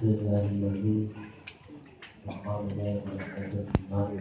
Bismillahirrahmanirrahim. Alhamdulillah wa sallallahu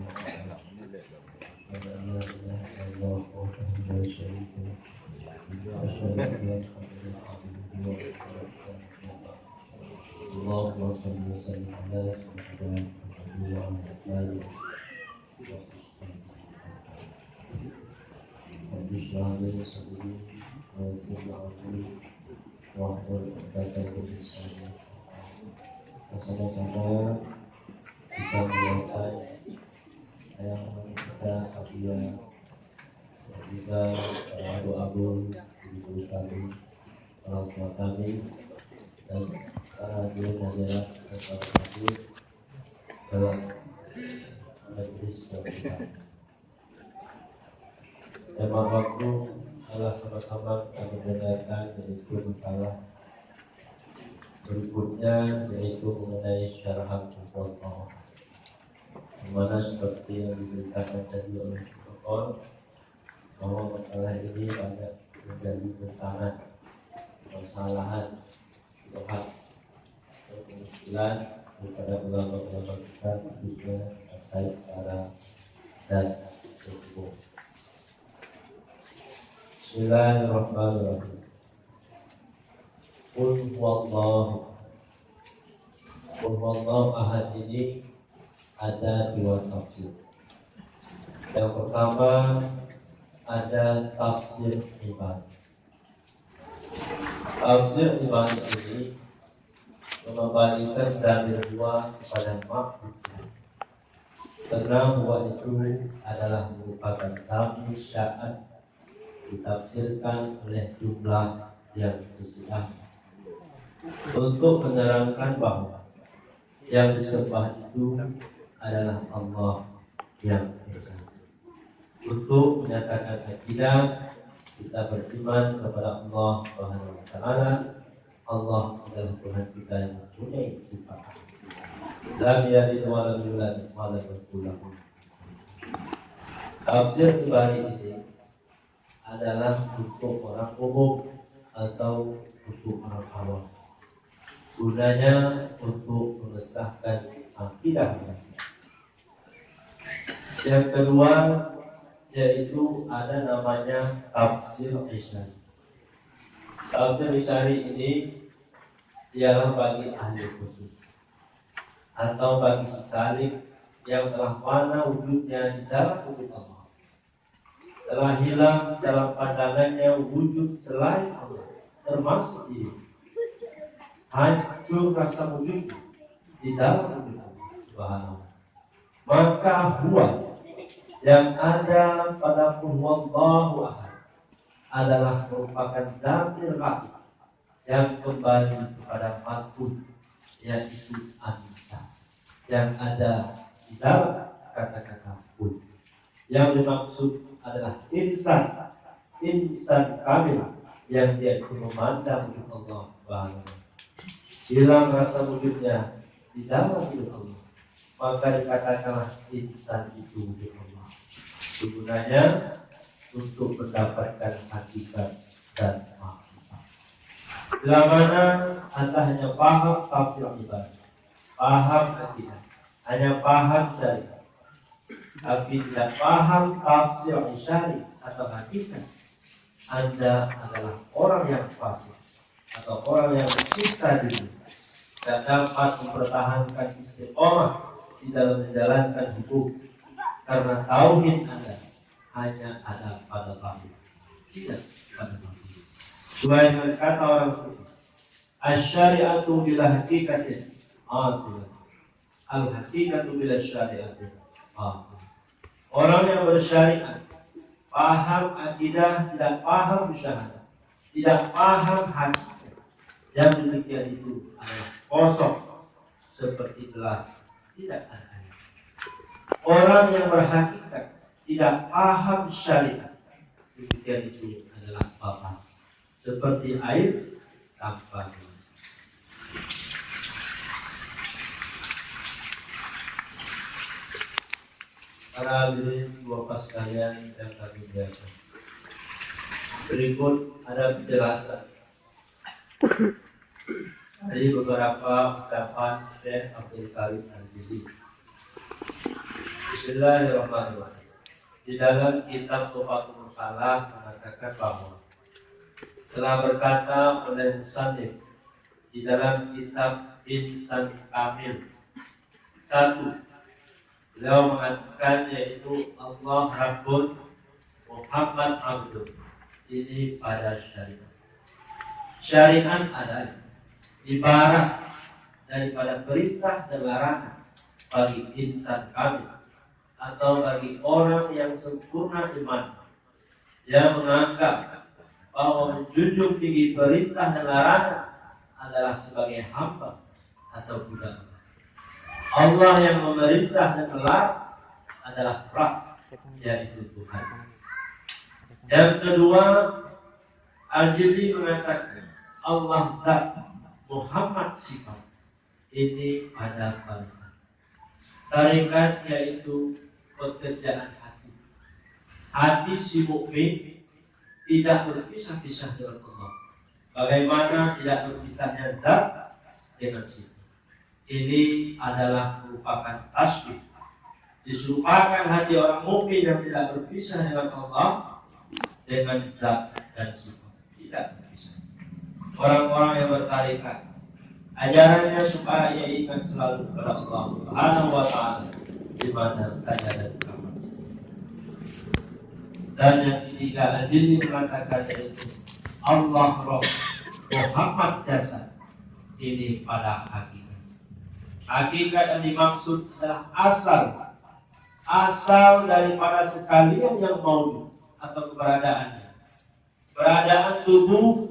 sama-sama kita melihat yang kita apabila kita abu-abu ibu kami, orang tua kami, dan hadirin hadirat kepada kami dalam majlis kita. Tema waktu adalah sama-sama kita mendengarkan yaitu makalah berikutnya, yaitu mengenai syarahan Muwatta, di mana seperti yang diberitakan tadi oleh Prof. bahwa makalah ini banyak menjadi bentangan kesalahan doa kemudian kepada ulama-ulama kita khususnya terkait cara dan hukum. Bismillahirrahmanirrahim. Qul huwallahu ahad ini ada dua tafsir. Yang pertama ada tafsir ibadah. Tafsir ibadah ini mengembalikan dari dua kepada makhluk, karena dua itu adalah merupakan tamu syarat ditafsirkan oleh jumlah yang sesuai untuk menerangkan bahwa yang disembah itu adalah Allah yang Esa. Untuk menyatakan akidah, kita beriman kepada Allah Subhanahu wa taala. Allah adalah Tuhan kita yang mempunyai sifat. Lam yalid wa lam yulad wa lam yakul lahu. Tafsir Ibari ini adalah untuk orang umum atau untuk orang awam. Gunanya untuk mengesahkan akidah. Yang kedua yaitu ada namanya tafsir Isyari. Tafsir Isyari ini ialah bagi ahli khusus atau bagi salik yang telah fana wujudnya di dalam wujud Allah, telah hilang dalam pandangannya wujud selain Allah, termasuk diri, hancur rasa wujud di dalam wujud Allah Subhanahu. Maka huwa yang ada pada huwallahu ahad adalah merupakan dhamir ghaib yang kembali kepada makhluk, yaitu anta, yang ada di dalam kata-kata pun. Yang dimaksud adalah insan kamil yang dia itu memandang wujud Allah Subhanahu. Hilang rasa wujudnya di dalam wujud Allah, maka dikatakanlah insan itu wujud Allah. Gunanya untuk mendapatkan hakikat dan makrifat. Bila mana Anda hanya paham tafsir ibadah, paham akidah, hanya paham syariat, tapi tidak paham tafsir syariat atau hakikat, Anda adalah orang yang fasik atau orang yang mencipta diri, tidak dapat mempertahankan istiqomah di dalam menjalankan hukum, karena tauhid Anda hanya ada pada tauhid, tidak pada tauhid. Sebagai berkata orang suci, asy-syari'atu bila hakikatin atilah, al-hakikatu bila syari'atin atilah. Orang yang bersyariat paham akidah, tidak paham syahadat, tidak paham hakikat, yang demikian itu adalah kosong seperti gelas, tidak ada air. Orang yang berhakikat tidak paham syariat, demikian itu adalah bapak, seperti air tanpa gula. Para hadirin Bapak sekalian yang kami muliakan, berikut ada penjelasan dari beberapa ucapan Syekh Abdul Karim Al-Jili. Bismillahirrahmanirrahim. Di dalam kitab Tuhfatul Salah mengatakan bahwa telah berkata oleh musannif di dalam kitab Insan Kamil 1, beliau mengatakan yaitu Allah Rabbun Muhammad Abdul. Ini pada syariat. Syariat adalah ibarat daripada perintah dan larangan bagi insan kamil atau bagi orang yang sempurna iman, yang menganggap bahwa menjunjung tinggi perintah dan larangan adalah sebagai hamba atau budak. Allah yang memerintah dan melarang adalah Rabb, yaitu Tuhan. Yang kedua, Al-Jili mengatakan Allah Zat, Muhammad sifat. Ini pada tarikat. Tarikat yaitu pekerjaan hati. Hati si mukmin tidak berpisah-pisah dengan Allah. Bagaimana tidak berpisahnya zat dengan sifat. Ini adalah merupakan tasbih. Diserupakan hati orang mukmin yang tidak berpisah dengan Allah dengan zat dan sifat. Tidak berpisah. Orang-orang yang bertarikat, ajarannya supaya ia ingat selalu kepada Allah Subhanahu wa Ta'ala di mana saja dan kapan. Dan yang ketiga, Al-Jili mengatakan yaitu Allah Roh, Muhammad jasad. Ini pada hakikat. Hakikat yang dimaksud adalah asal daripada sekalian yang maujud atau keberadaannya. Keberadaan tubuh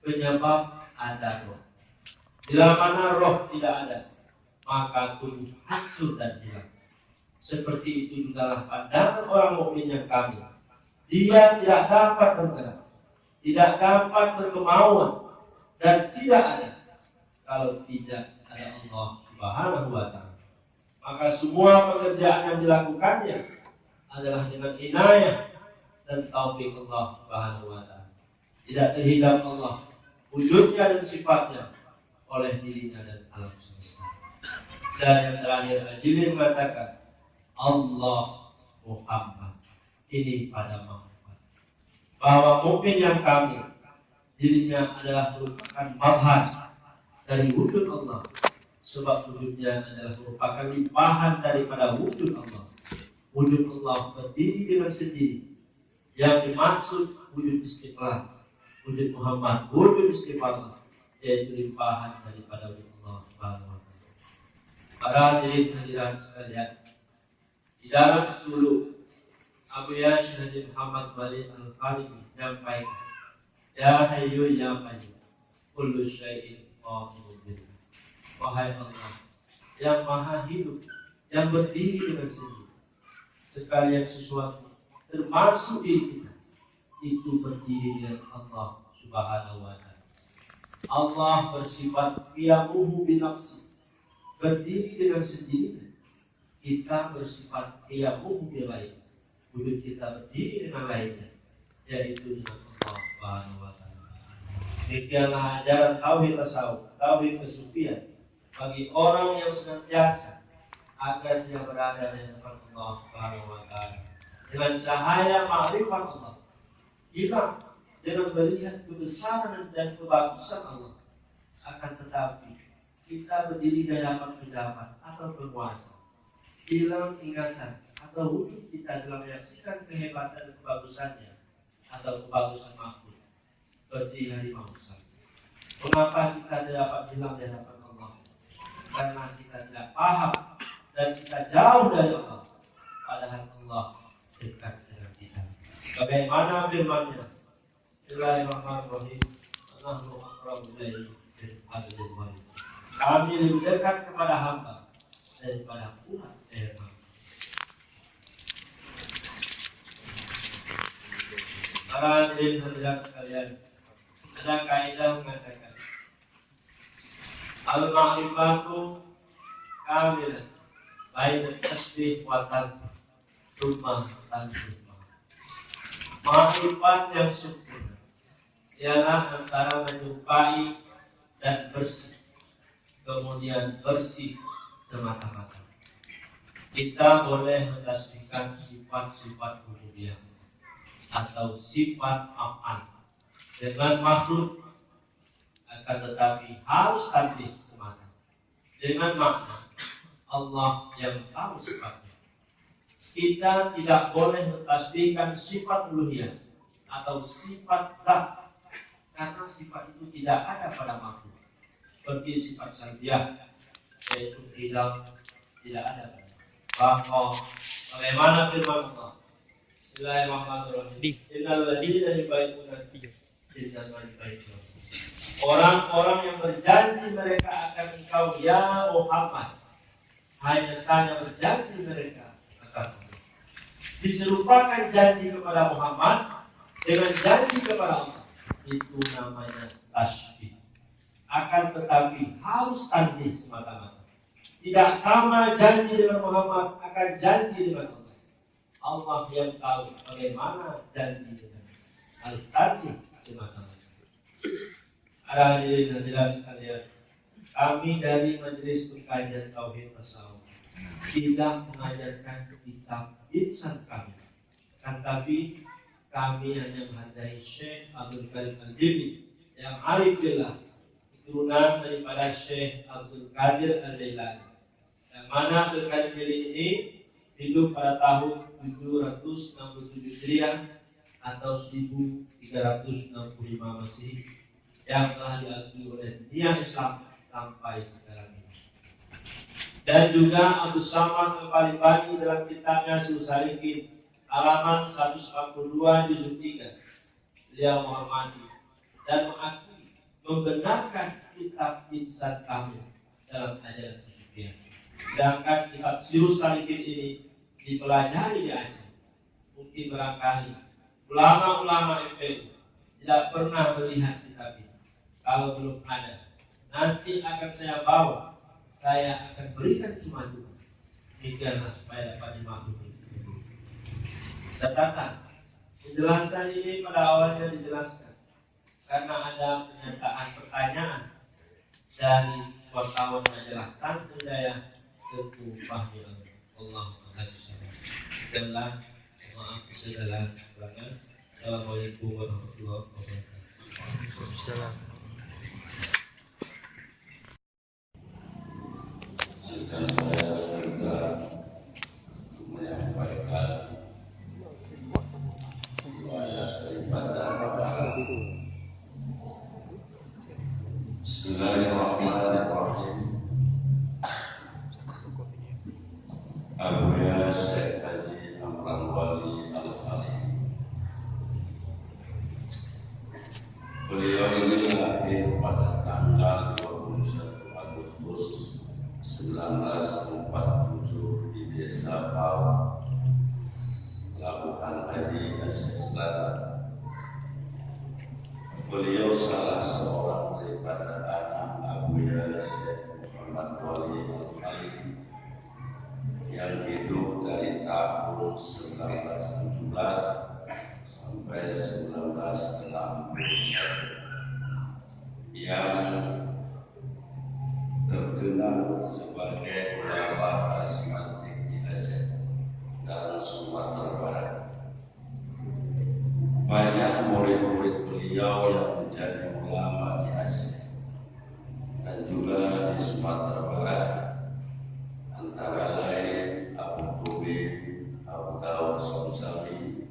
penyebab ada roh. Bila mana roh tidak ada, maka tubuh hancur dan hilang. Seperti itu jugalah pandangan orang mukmin yang kamil. Dia tidak dapat bergerak, tidak dapat berkemauan, dan tidak ada kalau tidak ada Allah Subhanahu wa Ta'ala. Maka semua pekerjaan yang dilakukannya adalah dengan inayah dan taufik Allah Subhanahu wa Ta'ala. Tidak terhidap Allah wujudnya dan sifatnya oleh dirinya dan alam semesta. Dan yang terakhir, Al-Jili mengatakan Allah Muhammad. Ini pada Muhammad. Bahwa mukmin yang kamil dirinya adalah merupakan mazhar dari wujud Allah. Sebab wujudnya adalah merupakan limpahan daripada wujud Allah. Wujud Allah berdiri dengan sendiri. Yang dimaksud wujud istiqlal, wujud Muhammad, wujud istiqlal, yaitu limpahan daripada wujud Allah Subhanahu wa Ta'ala. Para hadirin sekalian, di dalam suluk Abu Yasir Haji Muhammad Walid Al-Qarimi menyampaikan, Ya Hayyu Ya Qayyum, kullu syai'in qa'imun billah. Wahai Allah yang maha hidup, yang berdiri dengan sendiri, sekalian sesuatu termasuk diri kita itu berdiri dengan Allah Subhanahu wa Ta'ala. Allah bersifat qiyamuhu binafsi, berdiri dengan sendirinya. Kita bersifat qiyamuhu bilaih, wujud kita berdiri dengan lainnya, yaitu dengan Allah Subhanahu wa Ta'ala. Demikianlah ajaran tauhid tasawuf, tauhid kesufian bagi orang yang senantiasa agar dia berada di hadapan Allah Subhanahu wa Ta'ala dengan cahaya ma'rifat Allah, hilang dengan melihat kebesaran dan kebagusan Allah. Akan tetapi kita berdiri di hadapan pejabat atau penguasa, hilang ingatan atau wujud kita dalam menyaksikan kehebatan dan kebagusannya atau kebagusan makhluk seperti harimau besar. Mengapa kita tidak dapat hilang di hadapan Allah? Karena kita tidak paham dan kita jauh dari Allah, padahal Allah dekat dengan kita. Bagaimana firman-Nya? Bismillahirrahmanirrahim. Nahnu aqrabu ilaihi min hablil warid. Kami lebih dekat kepada hamba daripada umat leher hamba. Para hadirin hadirat sekalian, ada kaidah mengatakan al-ma'rifatu kamilah baina tasbih wa tanzih thumma tanzih. Ma'rifat yang sempurna ialah antara menjumpai dan bersih. Kemudian bersih semata-mata. Kita boleh mentasbihkan sifat-sifat rububiyah atau sifat af'al dengan makhluk, akan tetapi harus tasbih semata dengan makna Allah yang tahu sifatnya. Kita tidak boleh mentasbihkan sifat uluhiyah atau sifat zat, karena sifat itu tidak ada pada makhluk. Seperti sifat salbiyah, yaitu tidak ada. Bahwa bagaimana firman Allah? Bismillahirrahmanirrahim. Innal ladzina yubayyi'una innama yubayyi'una. Orang-orang yang berjanji mereka akan engkau ya Muhammad, hanya saja berjanji mereka akan Allah. Diserupakan janji kepada Muhammad dengan janji kepada Allah, itu namanya tasbih. Akan tetapi harus tanzih semata-mata. Tidak sama janji dengan Muhammad akan janji dengan Allah. Allah yang tahu bagaimana janji dengan harus tanzih semata-mata. Para hadirin hadirat sekalian, kami dari Majelis Pengkajian Tauhid Tasawuf tidak mengajarkan kitab insan kami, tetapi kami hanya menghargai Syekh Abdul Qadir Al-Jilani yang arif billah, keturunan daripada Syekh Abdul Qadir Al-Jailani, yang mana Abdul Qadir Al-Jilani ini hidup pada tahun 767 Hijriah atau 1365 Masehi, yang telah diakui oleh dunia Islam sampai sekarang ini. Dan juga Abdul Samad Al-Qalibani dalam kitabnya Sulsalikin halaman 142 juz 3, beliau menghormati dan mengakui membenarkan kitab insan kamil dalam ajaran Islam. Sedangkan kitab Sulsalikin ini dipelajari di Aceh. Mungkin barangkali ulama-ulama MPU tidak pernah melihat kitab ini. Kalau belum ada, nanti akan saya bawa, saya akan berikan cuma-cuma. Demikianlah supaya dapat dimaklumi. Catatan, penjelasan ini pada awalnya dijelaskan karena ada pernyataan pertanyaan dari wartawan majalah Sang Hidayah Teguh Fahmi Allah Taala. Maaf segala kekurangan. Assalamualaikum warahmatullahi wabarakatuh. Waalaikumsalam. Dan saya juga menyampaikan riwayat daripada Bismillahirrahmanirrahim. Abuya Syekh Haji Amran Wali Al-Khalid. Beliau ini lahir pada tanggal 21 Agustus 1947 di Desa Pau, Pelabuhan Haji Aceh Selatan. Beliau salah seorang daripada anak Abuya Syekh Muhammad Wali Al-Khalid yang hidup dari tahun 1917 sampai 1960, yang terkenal sebagai ulama karismatik di Aceh dan Sumatera Barat. Banyak murid-murid beliau yang menjadi ulama di Aceh dan juga di Sumatera Barat, antara lain Abu Tubib, Abu Dawud Somsali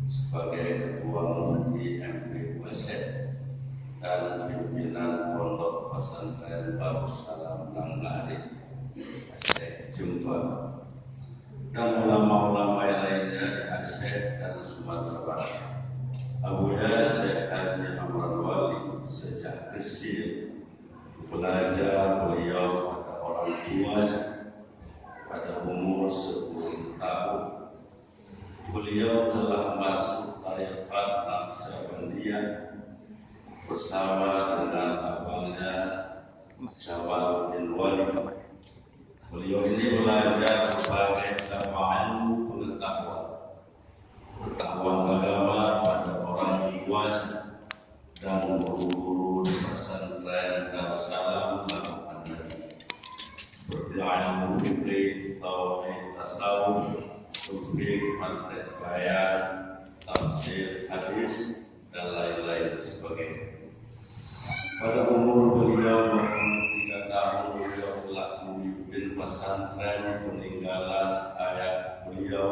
sebagai ketua mufti MPU Aceh dan pimpinan Pondok Pesantren Darussalam Langgari Aceh Jember, dan ulama-ulama yang lainnya di Aceh dan Sumatera Barat. Abuya Syekh Haji Amran Wali sejak kecil belajar beliau pada orang tuanya pada umur 10 tahun. Beliau telah masuk tarekat Naqsyabandiyah bersama dengan abangnya Jamaluddin Wali. Beliau ini belajar berbagai ilmu pengetahuan agama pada orang tuanya dan guru-guru di pesantren Darussalam melakukannya seperti ilmu fikih, tauhid, tasawuf, fikih, mantiq, bayan, tafsir, hadis, dan lain-lain sebagainya. Pada umur beliau 23 tahun beliau telah memimpin pesantren peninggalan ayah beliau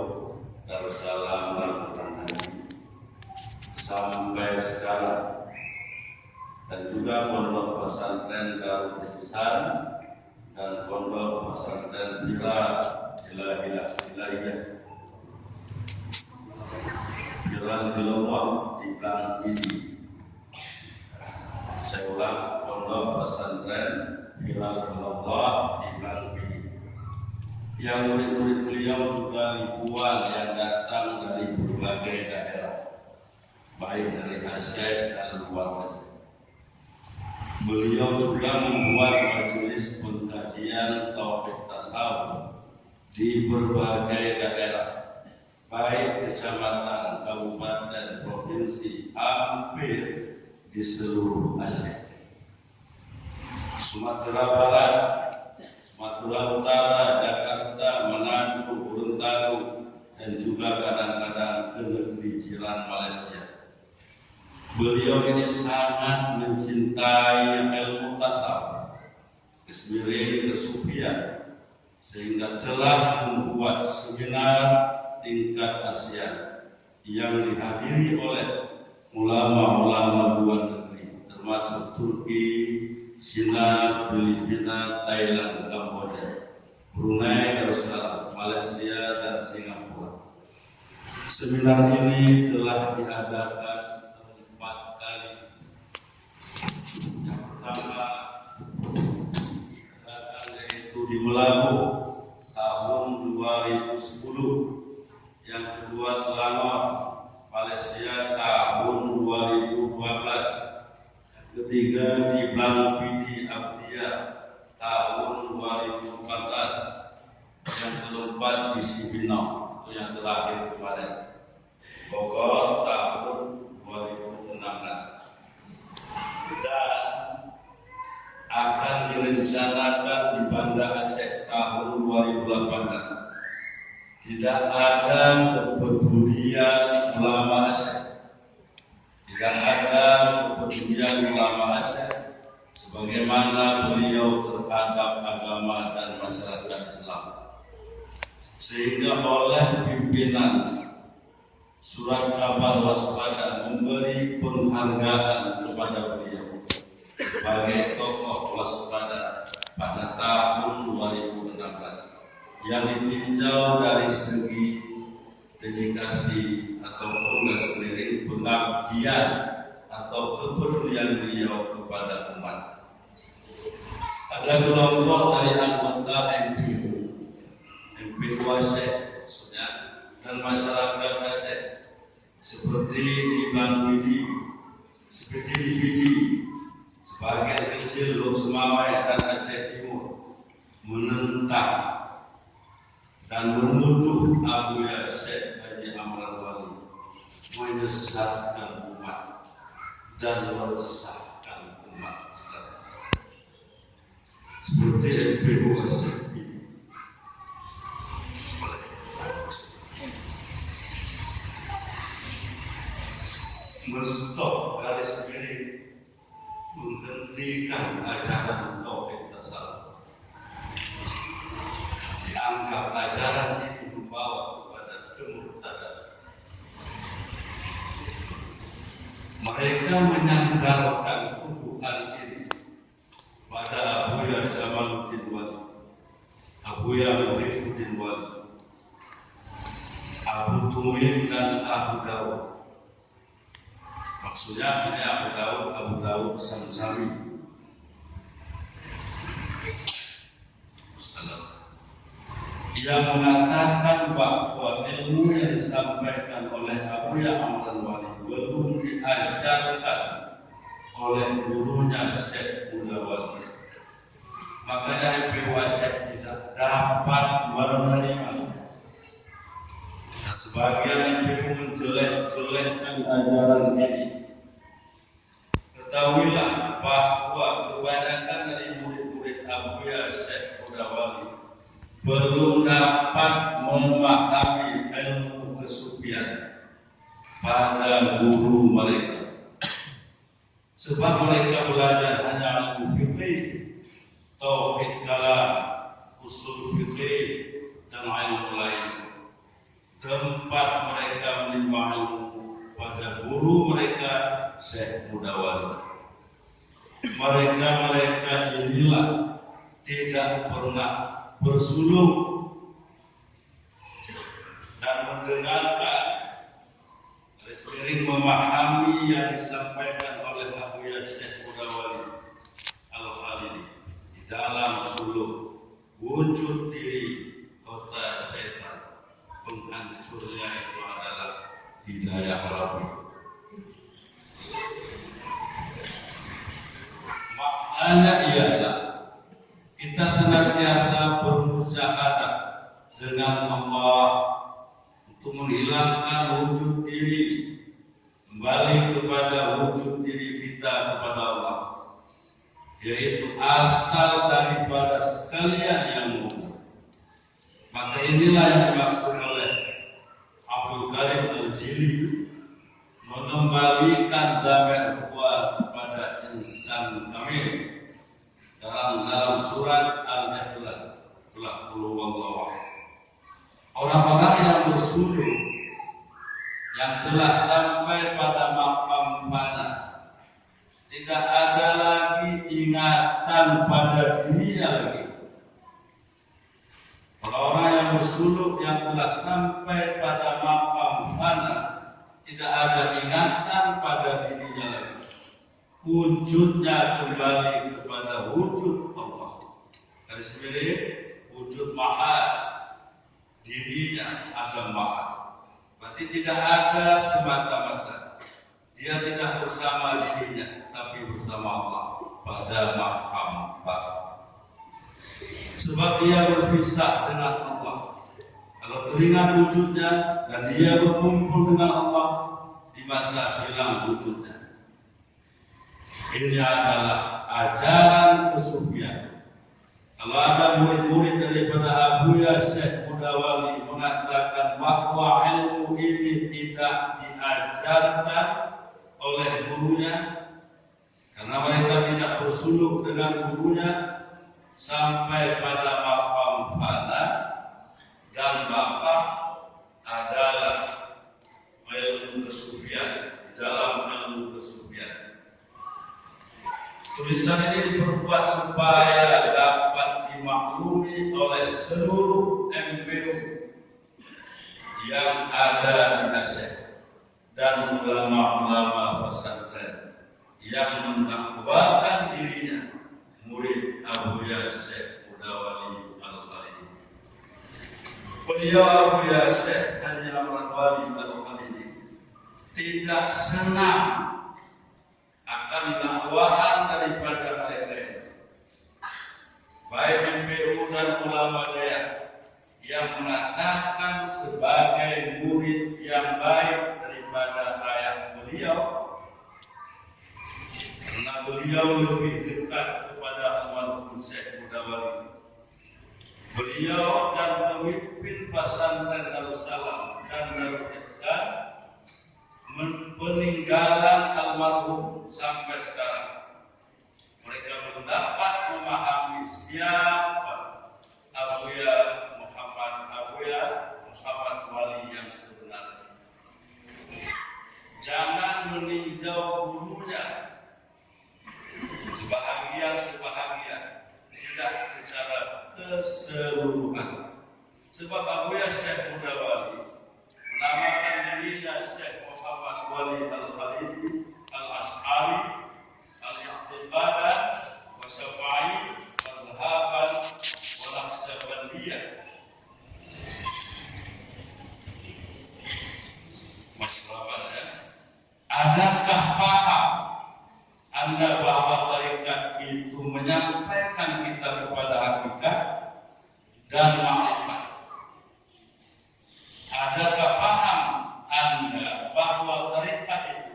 Darussalam Al-Quran Haji sampai sekarang, dan juga pondok pesantren Darul Ihsan dan pondok pesantren Ilahiyah Bilawah di Blang ini. Saya ulang, pondok pesantren Bilawah di Blang ini. Yang murid-murid beliau juga ribuan yang datang dari berbagai daerah, baik dari Aceh dan luar Aceh. Beliau juga membuat majelis pengkajian tauhid tasawuf di berbagai daerah, baik kecamatan, kabupaten, provinsi, hampir di seluruh Aceh. Sumatera Barat, Sumatera Utara, Jakarta, Manado, Gorontalo, dan juga kadang-kadang ke negeri jiran Malaysia. Beliau ini sangat mencintai ilmu tasawuf, kespirit, kesufian, sehingga telah membuat seminar tingkat Asia yang dihadiri oleh ulama-ulama luar negeri, termasuk Turki, China, Filipina, Thailand, Kamboja, Brunei Darussalam, Malaysia, dan Singapura. Seminar ini telah diadakan 4 kali. Yang pertama yaitu di Melabu tahun 2010, yang kedua Selangor, Malaysia tahun 2012, yang ketiga di Blang Pidi Abdiyah tahun 2014, yang keempat di Sibinong, itu yang terakhir kemarin, Bogor tahun 2016, dan akan direncanakan di Banda Aceh tahun 2018. Tidak ada kepedulian ulama Aceh, tidak ada kepedulian ulama Aceh sebagaimana beliau terhadap agama dan masyarakat Islam, sehingga oleh pimpinan surat kabar waspada memberi penghargaan kepada beliau sebagai tokoh waspada pada tahun 2016 yang ditinjau dari segi dedikasi ataupun dari pengabdian atau kepedulian beliau kepada umat. Ada kelompok dari anggota MPU Aceh dan masyarakat Aceh seperti di Blang Pidi, seperti di Pidi, sebagian kecil Lok Semawai dan Aceh Timur menentang dan menuduh Abu Syekh Haji Amran Wali menyesatkan umat dan meresahkan umat Islam. Seperti MPU Aceh ini. Menstop garis miring, menghentikan ajaran tauhid tasawuf. Dianggap ajaran ini membawa kepada kemurtadan. Mereka menyandarkan tuduhan ini pada Abuya Jamaluddin Wali, Abuya Muhyiddin Wali, Abu Tumim, dan Abu Dawud. Maksudnya ini Abu Dawud Samsami. Yang mengatakan bahwa ilmu yang disampaikan oleh Abuya Amran Wali belum diajarkan oleh gurunya Syekh Mudawali. Makanya MPU Aceh tidak dapat menerima. Nah, sebagian MPU menjelek-jelekkan ajaran ini. Ketahuilah bahwa kebanyakan dari murid-murid Abuya Syekh Qudawali belum dapat memahami ilmu kesufian pada guru mereka. Sebab mereka belajar hanya ilmu fikih, tauhid kalam, usul fikih, dan ilmu lain. Tempat mereka menimba ilmu pada guru mereka Syekh Qudawali. Mereka inilah tidak pernah bersuluk dan mendengarkan, sering memahami yang disampaikan oleh Abuya Syekh Qudawali Al-Khalili di dalam suluk wujud diri kota setan, penghancurnya itu adalah hidayah Rabbi. Maknanya ialah kita senantiasa bermusyahadah dengan Allah untuk menghilangkan wujud diri, kembali kepada wujud diri kita kepada Allah, yaitu asal daripada sekalian yang mulia. Maka inilah yang dimaksud oleh Abdul Karim Al-Jili, mengembalikan dhamir huwa kepada insan kamil dalam surat Al-Ikhlas. Orang-orang yang bersuluk, yang telah sampai pada maqam fana, tidak ada lagi ingatan pada dirinya lagi. Kalau orang yang bersuluk yang telah sampai pada maqam fana, tidak ada ingatan pada dirinya lagi. Wujudnya kembali kepada wujud Allah. Garis miring, wujud mahal, dirinya ada mahal. Berarti tidak ada semata-mata. Dia tidak bersama dirinya, tapi bersama Allah pada maqam bapa. Sebab dia berpisah dengan Allah. Kalau teringat wujudnya dan dia berkumpul dengan Allah, di masa hilang wujudnya. Ini adalah ajaran kesufian. Kalau ada murid-murid daripada Abuya Syekh Qudawali mengatakan bahwa ilmu ini tidak diajarkan oleh gurunya, karena mereka tidak bersuluk dengan gurunya sampai pada maqam fana, dan bapak adalah ilmu kesufian, dalam ilmu kesufian. Tulisan ini diperbuat supaya dapat dimaklumi oleh seluruh MPU yang ada di Aceh dan ulama-ulama pesantren yang mendakwakan dirinya murid Abuya Syekh Qudawali Al-Khalili. Beliau Abuya Syekh Qudawali Al-Khalili tidak senang akan dakwahan daripada mereka ini, baik MPU dan ulama Jaya, yang mengatakan sebagai murid yang baik daripada ayah beliau, karena beliau lebih dekat kepada almarhum Syekh Qudawali. Beliau dan pemimpin pesantren Darussalam dan Darul Ihsan peninggalan almarhum sampai sekarang. Mereka belum dapat memahami siapa Abuya Muhammad Wali yang sebenarnya. Jangan meninjau gurunya sebahagian, tidak secara keseluruhan. Sebab Abuya Syekh Qudawali menamakan dirinya Syekh Muhammad Wali Al-Khalili Al-Ash'ari Al-Iqtiqadan wa Syafi'i Mazhaban wa Naqsyabandiyah. Masyarakat, adakah paham Anda bahwa tarikat itu menyampaikan kita kepada hakikat dan ma'rifat? Adakah paham Anda bahwa tarikat itu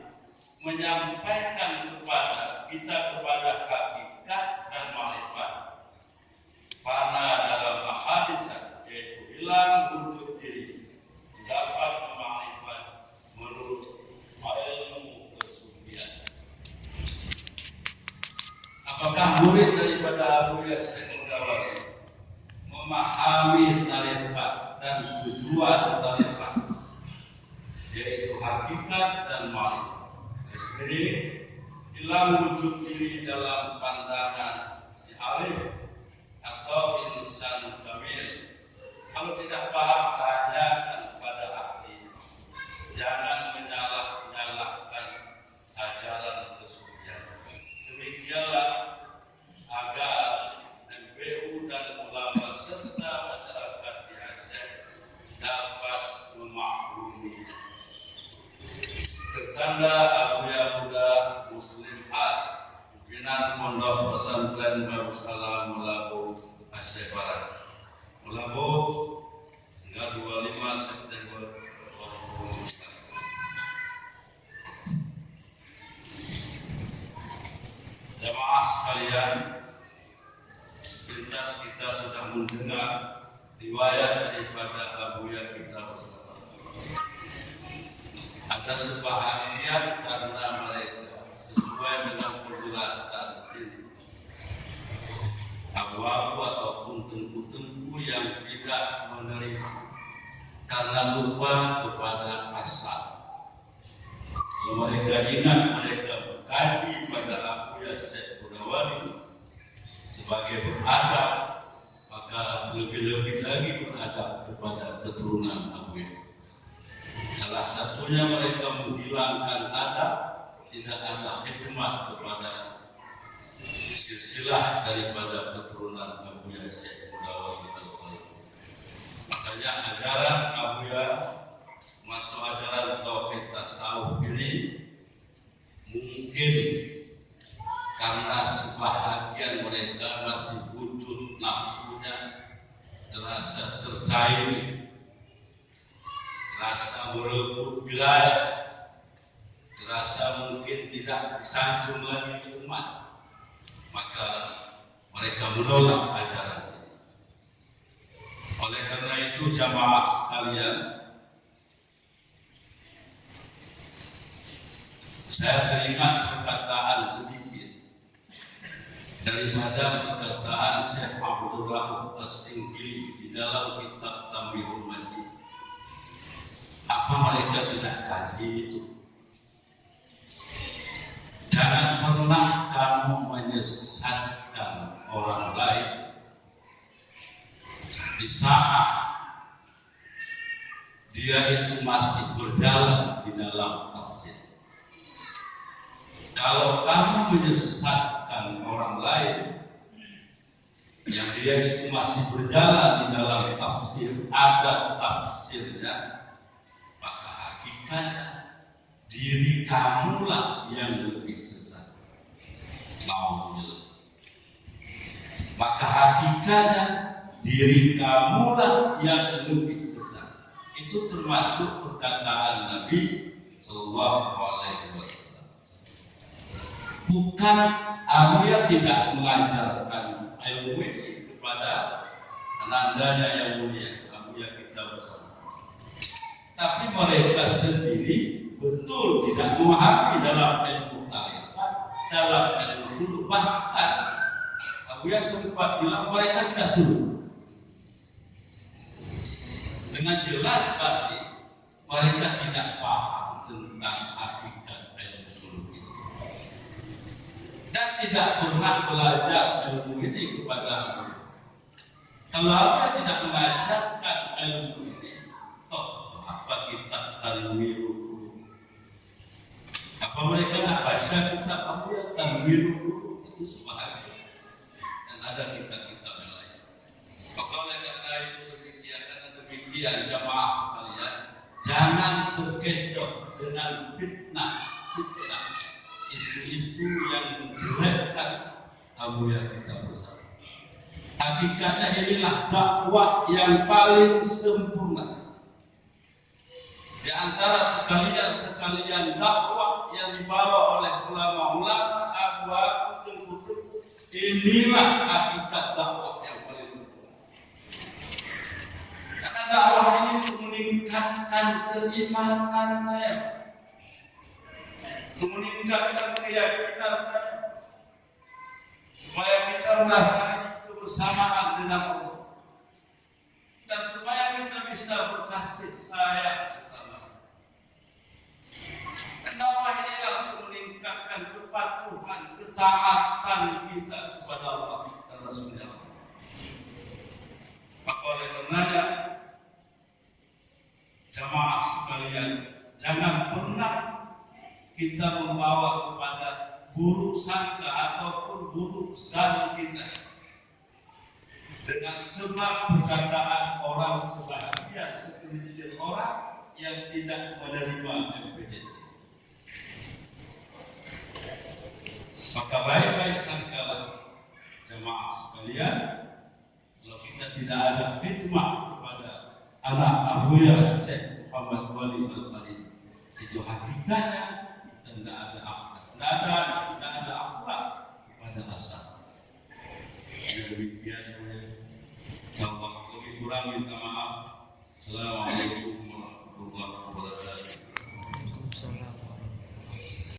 menyampaikan menyampaikan kepada kita kepada hakikat dan makrifat. Fana dalam ahaditsah, yaitu hilang wujud diri, dapat memakrifat menurut ilmu kesufian. Apakah murid daripada Abu Yasin Mudawari memahami tarekat dan tujuan tarekat, yaitu hakikat dan makrifat? Jadi hilang wujud diri dalam pandangan si alif atau insan kamil. Kalau tidak paham, tanyakan pada ahli. Jangan menyalahkan ajaran kesucian. Demikianlah agar MPU dan ulama serta masyarakat di Aceh dapat memaklumi. Tertanda Abuya Muda Muslim Khas, pimpinan Pondok Pesantren Darussalam Melabu Aceh Barat. Melabu hingga 25 September 2020. Jamaah sekalian, sepintas kita sudah mendengar riwayat daripada Abuya kita bersama. Ada sebahagian karena mereka sesuai dengan penjelasan sini, abu-abu ataupun tengku-tengku yang tidak menerima karena lupa kepada asal. Kalau mereka ingat, mereka berkaji pada Abuya Syekh Mudawari sebagai beradab, maka lebih-lebih lagi beradab kepada keturunan Abuya. Salah satunya mereka menghilangkan adab, tidak ada hikmat kepada silsilah daripada keturunan Abuya Syekh Mudawari. Makanya ajaran Abuya masuk ajaran tauhid tasawuf ini mungkin karena sebahagian mereka masih wujud nafsunya terasa tersaingi, terasa merebut wilayah, terasa mungkin tidak disanjung lagi umat, maka mereka menolak ajaran ini. Oleh karena itu jamaah sekalian, saya teringat perkataan sedikit daripada perkataan Syekh Abdul Rahman As-Singgili di dalam kitab Tambihul Majid. Apa mereka tidak kaji itu? Jangan pernah kamu menyesatkan orang lain di saat dia itu masih berjalan di dalam tafsir. Kalau kamu menyesatkan orang lain yang dia itu masih berjalan di dalam tafsir, ada tafsirnya, maka hakikatnya diri kamulah yang lebih sesat. Alhamdulillah. Maka hakikatnya diri kamulah yang lebih sesat. Itu termasuk perkataan Nabi Sallallahu Alaihi Wasallam. Bukan Abuya tidak mengajarkan ilmu ini kepada anandanya yang mulia, Abuya kita bersama. Tapi mereka sendiri betul tidak memahami dalam ilmu tarekat, dalam ilmu suluk. Bahkan Abuya sempat bilang mereka tidak suluk. Dengan jelas berarti mereka tidak paham tentang hakikat ilmu suluk itu dan tidak pernah belajar ilmu ini kepada Abuya. Kalau Abuya tidak mengajarkan ilmu ini, toh apa kitab Tanwiru? Apa mereka nak baca kitab Abuya Tanwiru itu sebahagian, dan ada kitab-kitab yang lain. Maka oleh karena itu demikian jamaah sekalian, jangan terkecoh dengan fitnah isu-isu yang menjelekkan Abuya kita bersama. Hakikatnya inilah dakwah yang paling sempurna. Di antara sekalian dakwah yang yang dibawa oleh ulama-ulama, abu-abu, tengkutuk, inilah hakikat dakwah yang paling sempurna. Karena dakwah ini untuk meningkatkan keimanan saya, untuk meningkatkan keyakinan saya, supaya kita merasakan kebersamaan dengan Allah, dan supaya kita bisa berkasih sayang sesama. Dakwah inilah untuk meningkatkan kepatuhan, ketaatan kita kepada Allah dan Rasulnya. Maka oleh karenanya, jamaah sekalian, jangan pernah kita membawa kepada buruk sangka ataupun buruk zan kita dengan sebab perkataan orang sebahagian segelintir orang yang tidak menerima MPJJ. Maka baik-baik sangkalah jemaah sekalian, kalau kita tidak ada khidmah kepada anak Abuya Syekh Muhammad Wali Al-Qadim, itu hakikatnya kita tidak ada akhlak, tidak ada akhlak pada asal. Demikian, insyaallah lebih kurang minta maaf. Assalamualaikum warahmatullahi wabarakatuh.